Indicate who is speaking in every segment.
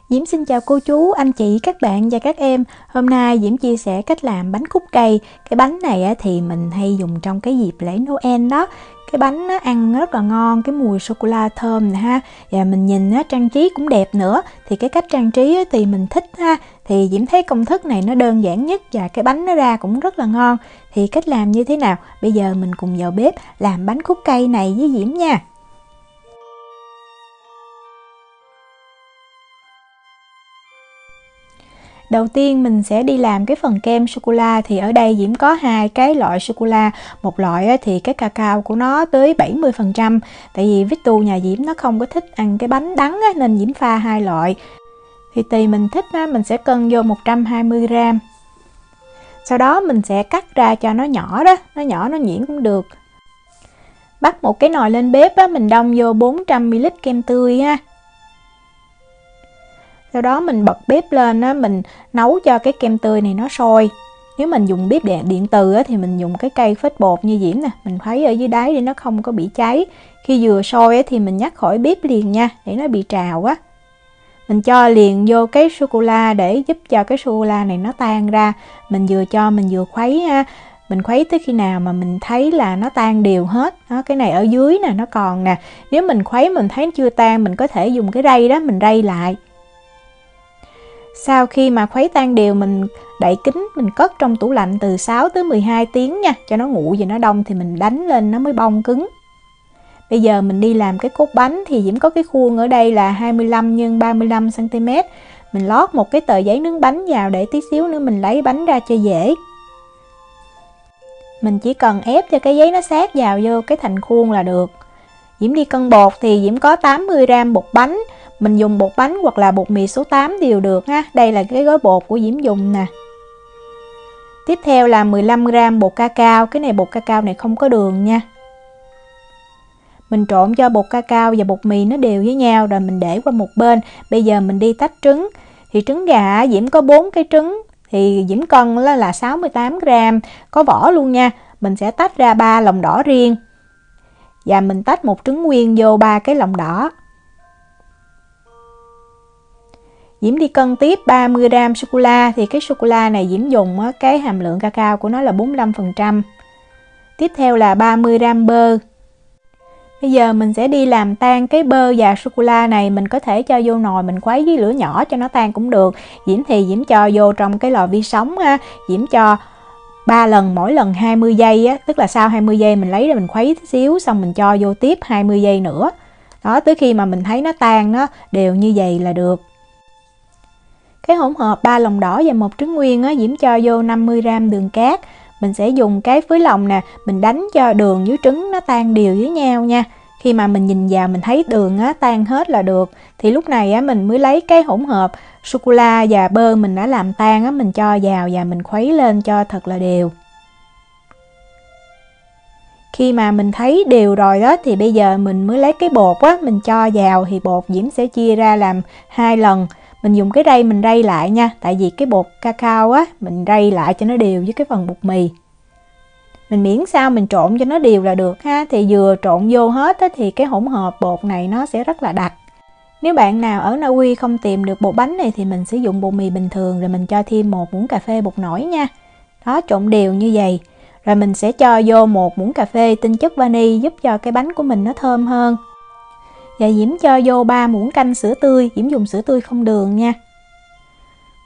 Speaker 1: Diễm xin chào cô chú, anh chị, các bạn và các em. Hôm nay Diễm chia sẻ cách làm bánh khúc cây. Cái bánh này thì mình hay dùng trong cái dịp lễ Noel đó. Cái bánh nó ăn rất là ngon, cái mùi sô-cô-la thơm nè ha. Và mình nhìn trang trí cũng đẹp nữa. Thì cái cách trang trí thì mình thích ha. Thì Diễm thấy công thức này nó đơn giản nhất và cái bánh nó ra cũng rất là ngon. Thì cách làm như thế nào? Bây giờ mình cùng vào bếp làm bánh khúc cây này với Diễm nha. Đầu tiên mình sẽ đi làm cái phần kem sô-cô-la. Thì ở đây Diễm có hai cái loại sô-cô-la. Một loại thì cái cacao của nó tới 70%. Tại vì Victu nhà Diễm nó không có thích ăn cái bánh đắng nên Diễm pha hai loại. Thì tùy mình thích mình sẽ cân vô 120g. Sau đó mình sẽ cắt ra cho nó nhỏ đó, nó nhỏ nó nhuyễn cũng được. Bắt một cái nồi lên bếp mình đong vô 400ml kem tươi ha. Sau đó mình bật bếp lên mình nấu cho cái kem tươi này nó sôi. Nếu mình dùng bếp điện từ thì mình dùng cái cây phết bột như Diễm nè, mình khuấy ở dưới đáy để nó không có bị cháy. Khi vừa sôi thì mình nhắc khỏi bếp liền nha, để nó bị trào á. Mình cho liền vô cái sô-cô-la để giúp cho cái sô-cô-la này nó tan ra. Mình vừa cho mình vừa khuấy ha. Mình khuấy tới khi nào mà mình thấy là nó tan đều hết đó, cái này ở dưới nè, nó còn nè. Nếu mình khuấy mình thấy chưa tan, mình có thể dùng cái rây đó mình rây lại. Sau khi mà khuấy tan đều mình đậy kín, mình cất trong tủ lạnh từ 6 tới 12 tiếng nha, cho nó nguội và nó đông thì mình đánh lên nó mới bong cứng. Bây giờ mình đi làm cái cốt bánh thì Diễm có cái khuôn ở đây là 25 x 35cm. Mình lót một cái tờ giấy nướng bánh vào để tí xíu nữa mình lấy bánh ra cho dễ. Mình chỉ cần ép cho cái giấy nó sát vào vô cái thành khuôn là được. Diễm đi cân bột thì Diễm có 80g bột bánh. Mình dùng bột bánh hoặc là bột mì số 8 đều được ha. Đây là cái gói bột của Diễm dùng nè. Tiếp theo là 15g bột cacao. Cái này bột cacao này không có đường nha. Mình trộn cho bột cacao và bột mì nó đều với nhau rồi mình để qua một bên. Bây giờ mình đi tách trứng. Thì trứng gà Diễm có 4 cái trứng. Thì Diễm cân là 68g. Có vỏ luôn nha. Mình sẽ tách ra 3 lòng đỏ riêng. Và mình tách một trứng nguyên vô 3 cái lòng đỏ. Diễm đi cân tiếp 30g sô-cô-la. Thì cái sô-cô-la này Diễm dùng cái hàm lượng cacao của nó là 45%. Tiếp theo là 30g bơ. Bây giờ mình sẽ đi làm tan cái bơ và sô-cô-la này. Mình có thể cho vô nồi mình khuấy với lửa nhỏ cho nó tan cũng được. Diễm thì Diễm cho vô trong cái lò vi sóng Diễm cho 3 lần, mỗi lần 20 giây tức là sau 20 giây mình lấy ra mình khuấy tí xíu, xong mình cho vô tiếp 20 giây nữa. Đó, tới khi mà mình thấy nó tan nó đều như vậy là được. Cái hỗn hợp 3 lòng đỏ và 1 trứng nguyên Diễm cho vô 50g đường cát. Mình sẽ dùng cái phới lòng nè, mình đánh cho đường với trứng nó tan đều với nhau nha. Khi mà mình nhìn vào mình thấy đường tan hết là được. Thì lúc này mình mới lấy cái hỗn hợp sô-cô-la và bơ mình đã làm tan mình cho vào và mình khuấy lên cho thật là đều. Khi mà mình thấy đều rồi đó thì bây giờ mình mới lấy cái bột mình cho vào. Thì bột Diễm sẽ chia ra làm 2 lần. Mình dùng cái rây mình rây lại nha. Tại vì cái bột cacao mình rây lại cho nó đều với cái phần bột mì. Mình miễn sao mình trộn cho nó đều là được ha. Thì vừa trộn vô hết thì cái hỗn hợp bột này nó sẽ rất là đặc. Nếu bạn nào ở Na Uy không tìm được bột bánh này thì mình sử dụng bột mì bình thường. Rồi mình cho thêm 1 muỗng cà phê bột nổi nha. Đó, trộn đều như vậy. Rồi mình sẽ cho vô 1 muỗng cà phê tinh chất vani giúp cho cái bánh của mình nó thơm hơn. Và Diễm cho vô 3 muỗng canh sữa tươi. Diễm dùng sữa tươi không đường nha.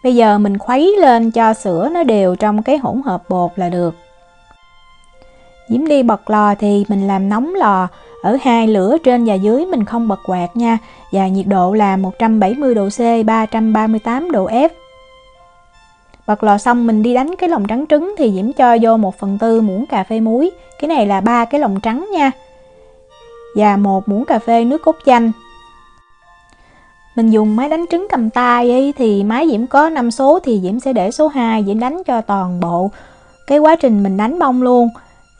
Speaker 1: Bây giờ mình khuấy lên cho sữa nó đều trong cái hỗn hợp bột là được. Diễm đi bật lò thì mình làm nóng lò ở 2 lửa trên và dưới, mình không bật quạt nha. Và nhiệt độ là 170 độ C, 338 độ F. Bật lò xong mình đi đánh cái lòng trắng trứng thì Diễm cho vô 1/4 muỗng cà phê muối. Cái này là 3 cái lòng trắng nha. Và 1 muỗng cà phê nước cốt chanh. Mình dùng máy đánh trứng cầm tay thì máy Diễm có 5 số thì Diễm sẽ để số 2 Diễm đánh cho toàn bộ cái quá trình mình đánh bông luôn.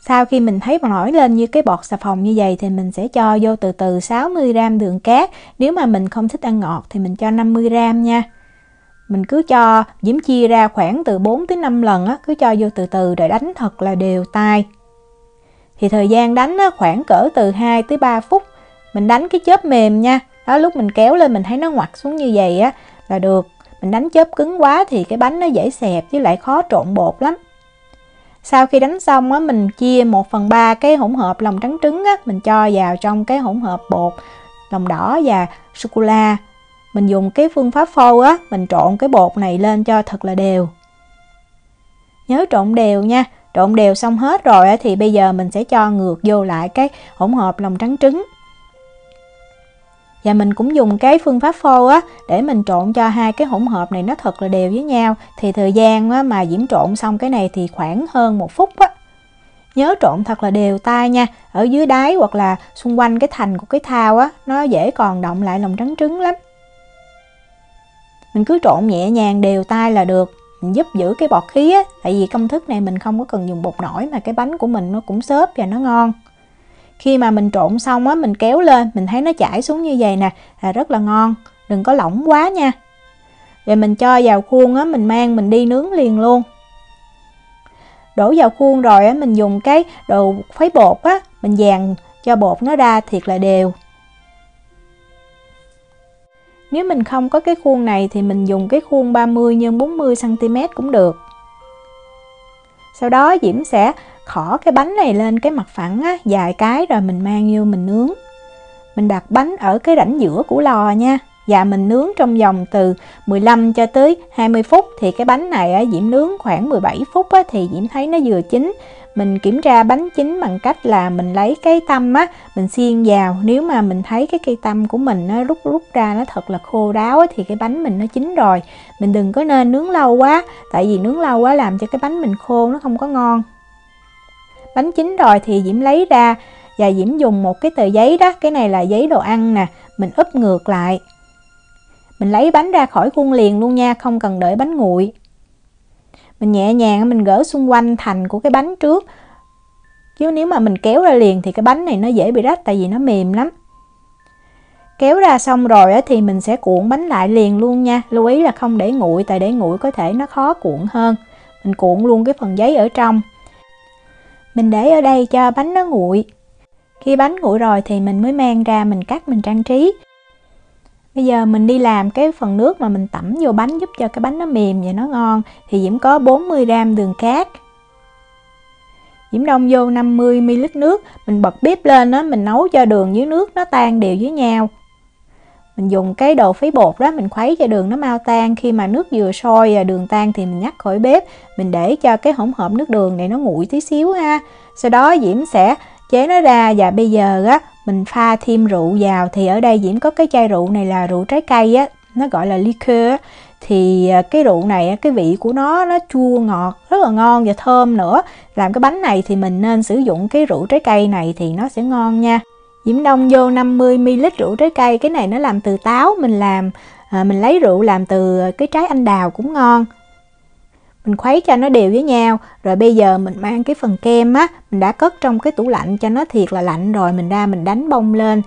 Speaker 1: Sau khi mình thấy nổi lên như cái bọt xà phòng như vậy thì mình sẽ cho vô từ từ 60g đường cát. Nếu mà mình không thích ăn ngọt thì mình cho 50g nha. Mình cứ cho, Diễm chia ra khoảng từ 4 tới 5 lần cứ cho vô từ từ rồi đánh thật là đều tay. Thì thời gian đánh khoảng cỡ từ 2 tới 3 phút. Mình đánh cái chớp mềm nha. Đó, lúc mình kéo lên mình thấy nó ngoặt xuống như vậy là được. Mình đánh chớp cứng quá thì cái bánh nó dễ xẹp với lại khó trộn bột lắm. Sau khi đánh xong á, mình chia 1/3 cái hỗn hợp lòng trắng trứng á, mình cho vào trong cái hỗn hợp bột lòng đỏ và sô-cô-la. Mình dùng cái phương pháp phâu á, mình trộn cái bột này lên cho thật là đều. Nhớ trộn đều nha. Trộn đều xong hết rồi á, thì bây giờ mình sẽ cho ngược vô lại cái hỗn hợp lòng trắng trứng. Và mình cũng dùng cái phương pháp phô á, để mình trộn cho hai cái hỗn hợp này nó thật là đều với nhau. Thì thời gian á, mà Diễm trộn xong cái này thì khoảng hơn 1 phút á. Nhớ trộn thật là đều tay nha. Ở dưới đáy hoặc là xung quanh cái thành của cái thao á, nó dễ còn đọng lại lòng trắng trứng lắm. Mình cứ trộn nhẹ nhàng đều tay là được. Mình giúp giữ cái bọt khí á, tại vì công thức này mình không có cần dùng bột nổi mà cái bánh của mình nó cũng xốp và nó ngon. Khi mà mình trộn xong á, mình kéo lên, mình thấy nó chảy xuống như vậy nè, là rất là ngon. Đừng có lỏng quá nha. Rồi mình cho vào khuôn á, mình mang mình đi nướng liền luôn. Đổ vào khuôn rồi á, mình dùng cái đồ khuấy bột á, mình dàn cho bột nó ra thiệt là đều. Nếu mình không có cái khuôn này thì mình dùng cái khuôn 30 x 40 cm cũng được. Sau đó Diễm sẽ khỏ cái bánh này lên cái mặt phẳng á, vài cái rồi mình mang vô mình nướng. Mình đặt bánh ở cái rãnh giữa của lò nha. Và mình nướng trong vòng từ 15 cho tới 20 phút. Thì cái bánh này á, Diễm nướng khoảng 17 phút á, thì Diễm thấy nó vừa chín. Mình kiểm tra bánh chín bằng cách là mình lấy cái tăm á, mình xiên vào. Nếu mà mình thấy cái cây tăm của mình nó rút ra nó thật là khô ráo á, thì cái bánh mình nó chín rồi. Mình đừng có nên nướng lâu quá, tại vì nướng lâu quá làm cho cái bánh mình khô nó không có ngon. Bánh chín rồi thì Diễm lấy ra và Diễm dùng một cái tờ giấy đó, cái này là giấy đồ ăn nè, mình úp ngược lại. Mình lấy bánh ra khỏi khuôn liền luôn nha, không cần đợi bánh nguội. Mình nhẹ nhàng mình gỡ xung quanh thành của cái bánh trước. Chứ nếu mà mình kéo ra liền thì cái bánh này nó dễ bị rách, tại vì nó mềm lắm. Kéo ra xong rồi thì mình sẽ cuộn bánh lại liền luôn nha. Lưu ý là không để nguội, tại để nguội có thể nó khó cuộn hơn. Mình cuộn luôn cái phần giấy ở trong. Mình để ở đây cho bánh nó nguội. Khi bánh nguội rồi thì mình mới mang ra mình cắt mình trang trí. Bây giờ mình đi làm cái phần nước mà mình tẩm vô bánh giúp cho cái bánh nó mềm và nó ngon. Thì Diễm có 40 g đường cát. Diễm đông vô 50 ml nước. Mình bật bếp lên đó, mình nấu cho đường với nước nó tan đều với nhau. Mình dùng cái đồ khuấy bột đó, mình khuấy cho đường nó mau tan. Khi mà nước vừa sôi và đường tan thì mình nhắc khỏi bếp. Mình để cho cái hỗn hợp nước đường này nó nguội tí xíu ha. Sau đó Diễm sẽ chế nó ra và bây giờ á, mình pha thêm rượu vào. Thì ở đây Diễm có cái chai rượu này là rượu trái cây á, nó gọi là liqueur á. Thì cái rượu này cái vị của nó chua ngọt, rất là ngon và thơm nữa. Làm cái bánh này thì mình nên sử dụng cái rượu trái cây này thì nó sẽ ngon nha. Diễm đông vô 50 ml rượu trái cây, cái này nó làm từ táo, mình lấy rượu làm từ cái trái anh đào cũng ngon. Mình khuấy cho nó đều với nhau. Rồi bây giờ mình mang cái phần kem á, mình đã cất trong cái tủ lạnh cho nó thiệt là lạnh rồi, mình ra mình đánh bông lên.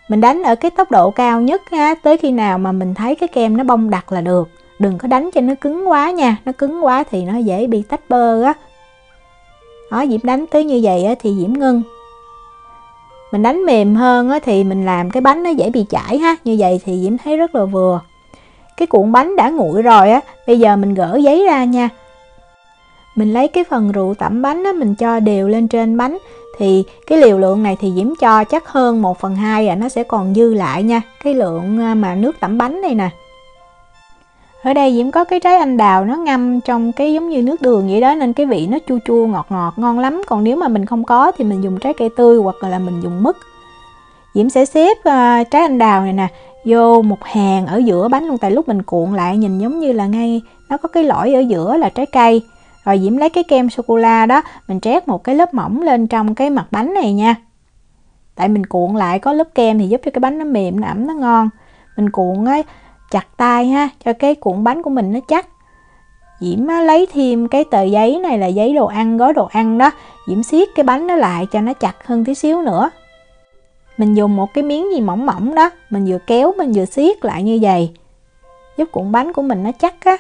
Speaker 1: Mình đánh ở cái tốc độ cao nhất ha, tới khi nào mà mình thấy cái kem nó bông đặc là được. Đừng có đánh cho nó cứng quá nha, nó cứng quá thì nó dễ bị tách bơ á. Đó, Diễm đánh tới như vậy á, thì Diễm ngưng. Mình đánh mềm hơn á, thì mình làm cái bánh nó dễ bị chảy ha. Như vậy thì Diễm thấy rất là vừa. Cái cuộn bánh đã nguội rồi á, bây giờ mình gỡ giấy ra nha. Mình lấy cái phần rượu tẩm bánh á, mình cho đều lên trên bánh. Thì cái liều lượng này thì Diễm cho chắc hơn 1/2 nó sẽ còn dư lại nha. Cái lượng mà nước tẩm bánh này nè. Ở đây Diễm có cái trái anh đào nó ngâm trong cái giống như nước đường vậy đó, nên cái vị nó chua chua ngọt ngọt ngon lắm. Còn nếu mà mình không có thì mình dùng trái cây tươi hoặc là mình dùng mứt. Diễm sẽ xếp trái anh đào này nè vô một hàng ở giữa bánh luôn, tại lúc mình cuộn lại nhìn giống như là ngay nó có cái lõi ở giữa là trái cây. Rồi Diễm lấy cái kem sô-cô-la đó, mình trét một cái lớp mỏng lên trong cái mặt bánh này nha. Tại mình cuộn lại có lớp kem thì giúp cho cái bánh nó mềm, nó ẩm, nó ngon. Mình cuộn chặt tay ha, cho cái cuộn bánh của mình nó chắc. Diễm lấy thêm cái tờ giấy này là giấy đồ ăn, gói đồ ăn đó. Diễm siết cái bánh nó lại cho nó chặt hơn tí xíu nữa. Mình dùng một cái miếng gì mỏng mỏng đó, mình vừa kéo mình vừa siết lại như vậy, giúp cuộn bánh của mình nó chắc á.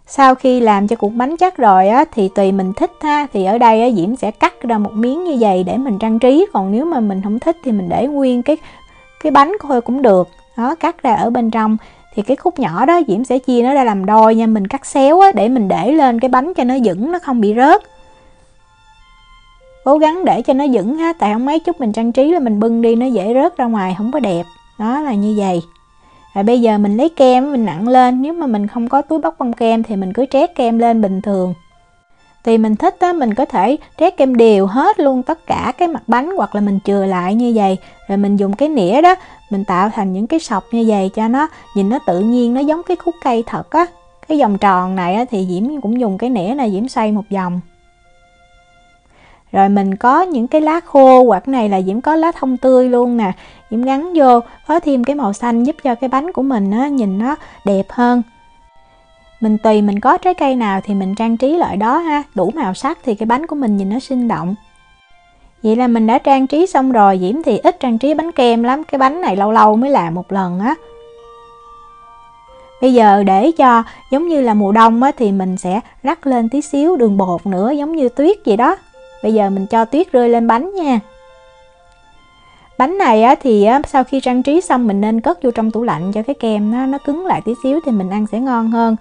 Speaker 1: Sau khi làm cho cuộn bánh chắc rồi á, thì tùy mình thích ha. Thì ở đây á, Diễm sẽ cắt ra một miếng như vậy để mình trang trí. Còn nếu mà mình không thích thì mình để nguyên cái bánh thôi cũng được. Đó, cắt ra ở bên trong. Thì cái khúc nhỏ đó Diễm sẽ chia nó ra làm đôi nha. Mình cắt xéo á, để mình để lên cái bánh cho nó vững, nó không bị rớt. Cố gắng để cho nó vững ha, tại không mấy chút mình trang trí là mình bưng đi nó dễ rớt ra ngoài, không có đẹp. Đó là như vậy. Rồi bây giờ mình lấy kem mình nặn lên. Nếu mà mình không có túi bóc bông kem thì mình cứ trét kem lên bình thường. Tùy mình thích á, mình có thể trét kem đều hết luôn tất cả cái mặt bánh, hoặc là mình chừa lại như vậy. Rồi mình dùng cái nĩa đó, mình tạo thành những cái sọc như vậy cho nó nhìn nó tự nhiên, nó giống cái khúc cây thật á. Cái vòng tròn này á, thì Diễm cũng dùng cái nĩa này Diễm xoay một vòng. Rồi mình có những cái lá khô, hoặc này là Diễm có lá thông tươi luôn nè. Diễm gắn vô, có thêm cái màu xanh giúp cho cái bánh của mình á, nhìn nó đẹp hơn. Mình tùy mình có trái cây nào thì mình trang trí lại đó ha, đủ màu sắc thì cái bánh của mình nhìn nó sinh động. Vậy là mình đã trang trí xong rồi. Diễm thì ít trang trí bánh kem lắm, cái bánh này lâu lâu mới làm một lần á. Bây giờ để cho giống như là mùa đông á, thì mình sẽ rắc lên tí xíu đường bột nữa, giống như tuyết vậy đó. Bây giờ mình cho tuyết rơi lên bánh nha. Bánh này á, thì sau khi trang trí xong mình nên cất vô trong tủ lạnh cho cái kem nó cứng lại tí xíu thì mình ăn sẽ ngon hơn.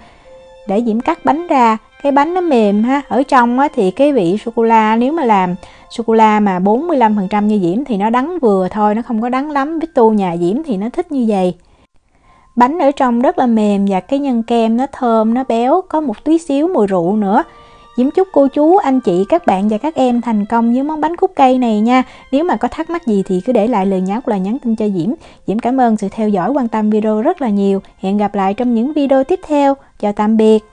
Speaker 1: Để Diễm cắt bánh ra, cái bánh nó mềm ha. Ở trong á, thì cái vị sô-cô-la, nếu mà làm sô-cô-la mà 45% như Diễm thì nó đắng vừa thôi, nó không có đắng lắm. Victu nhà Diễm thì nó thích như vậy. Bánh ở trong rất là mềm và cái nhân kem nó thơm, nó béo, có một tí xíu mùi rượu nữa. Diễm chúc cô chú, anh chị, các bạn và các em thành công với món bánh cúc cây này nha. Nếu mà có thắc mắc gì thì cứ để lại lời nhắn hoặc là nhắn tin cho Diễm. Diễm cảm ơn sự theo dõi, quan tâm video rất là nhiều. Hẹn gặp lại trong những video tiếp theo. Chào tạm biệt.